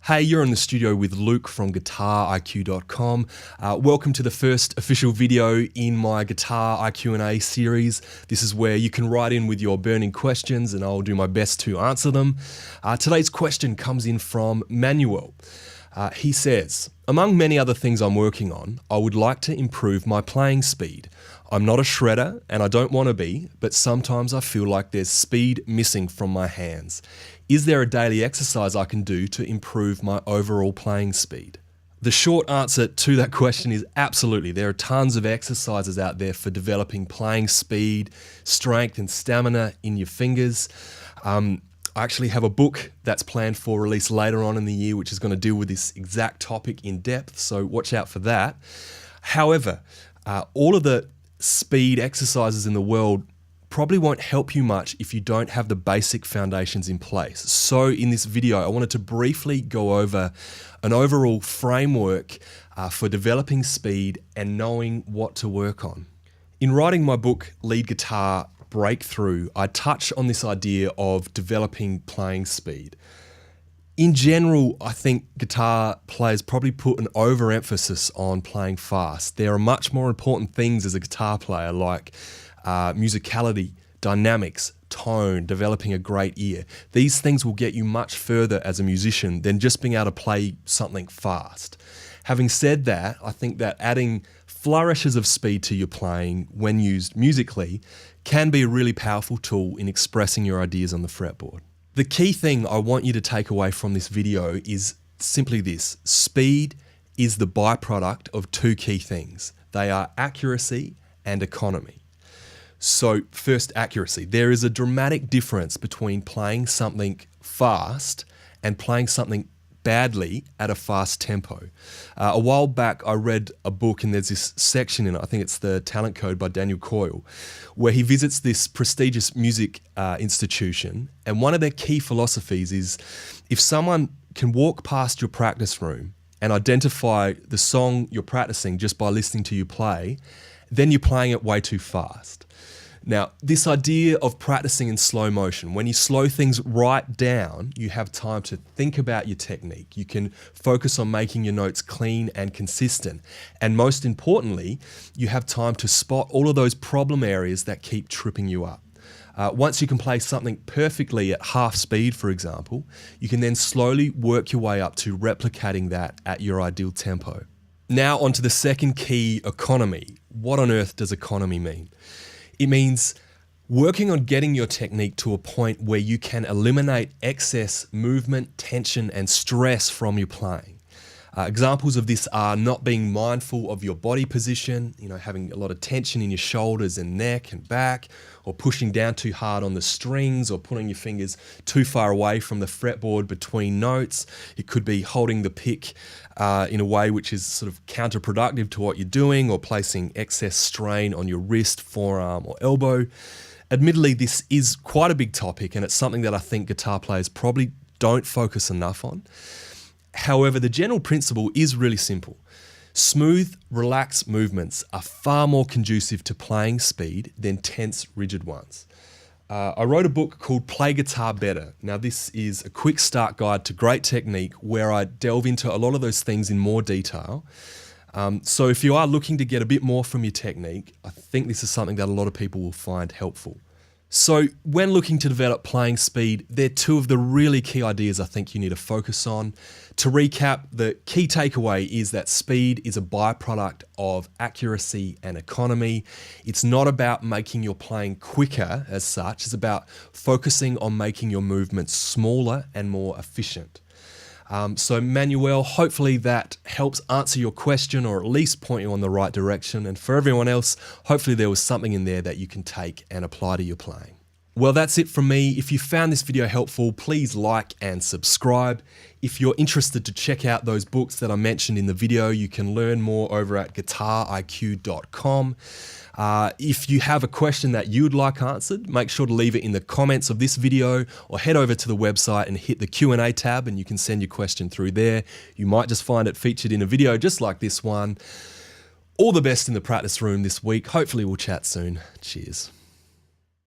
Hey, you're in the studio with Luke from GuitarIQ.com. Welcome to the first official video in my Guitar IQ&A series. This is where you can write in with your burning questions and I'll do my best to answer them. Today's question comes in from Manuel. He says, among many other things I'm working on, I would like to improve my playing speed. I'm not a shredder and I don't want to be, but sometimes I feel like there's speed missing from my hands. Is there a daily exercise I can do to improve my overall playing speed? The short answer to that question is absolutely. There are tons of exercises out there for developing playing speed, strength and stamina in your fingers. I actually have a book that's planned for release later on in the year, which is going to deal with this exact topic in depth, so watch out for that. However, all of the speed exercises in the world probably won't help you much if you don't have the basic foundations in place. So in this video, I wanted to briefly go over an overall framework for developing speed and knowing what to work on. In writing my book, Lead Guitar Breakthrough, I touch on this idea of developing playing speed. In general, I think guitar players probably put an overemphasis on playing fast. There are much more important things as a guitar player like musicality, dynamics, tone, developing a great ear. These things will get you much further as a musician than just being able to play something fast. Having said that, I think that adding flourishes of speed to your playing when used musically can be a really powerful tool in expressing your ideas on the fretboard. The key thing I want you to take away from this video is simply this: speed is the byproduct of two key things. They are accuracy and economy. So first, accuracy. There is a dramatic difference between playing something fast and playing something badly at a fast tempo. A while back I read a book and there's this section in it, I think it's The Talent Code by Daniel Coyle, where he visits this prestigious music institution, and one of their key philosophies is if someone can walk past your practice room and identify the song you're practicing just by listening to you play, then you're playing it way too fast. Now, this idea of practicing in slow motion, when you slow things right down, you have time to think about your technique. You can focus on making your notes clean and consistent. And most importantly, you have time to spot all of those problem areas that keep tripping you up. Once you can play something perfectly at half speed, for example, you can then slowly work your way up to replicating that at your ideal tempo. Now onto the second key, economy. What on earth does economy mean? It means working on getting your technique to a point where you can eliminate excess movement, tension, and stress from your playing. Examples of this are not being mindful of your body position, having a lot of tension in your shoulders and neck and back, or pushing down too hard on the strings, or pulling your fingers too far away from the fretboard between notes. It could be holding the pick in a way which is sort of counterproductive to what you're doing, or placing excess strain on your wrist, forearm, or elbow. Admittedly, this is quite a big topic, and it's something that I think guitar players probably don't focus enough on. However, the general principle is really simple. Smooth, relaxed movements are far more conducive to playing speed than tense, rigid ones. I wrote a book called Play Guitar Better. Now, this is a quick start guide to great technique where I delve into a lot of those things in more detail. So if you are looking to get a bit more from your technique, I think this is something that a lot of people will find helpful. So when looking to develop playing speed, they're two of the really key ideas I think you need to focus on. To recap, the key takeaway is that speed is a byproduct of accuracy and economy. It's not about making your playing quicker as such, it's about focusing on making your movements smaller and more efficient. So Manuel, hopefully that helps answer your question or at least point you on the right direction. And for everyone else, hopefully there was something in there that you can take and apply to your playing. Well, that's it from me. If you found this video helpful, please like and subscribe. If you're interested to check out those books that I mentioned in the video, you can learn more over at GuitarIQ.com. If you have a question that you'd like answered, make sure to leave it in the comments of this video or head over to the website and hit the Q&A tab and you can send your question through there. You might just find it featured in a video just like this one. All the best in the practice room this week. Hopefully we'll chat soon. Cheers.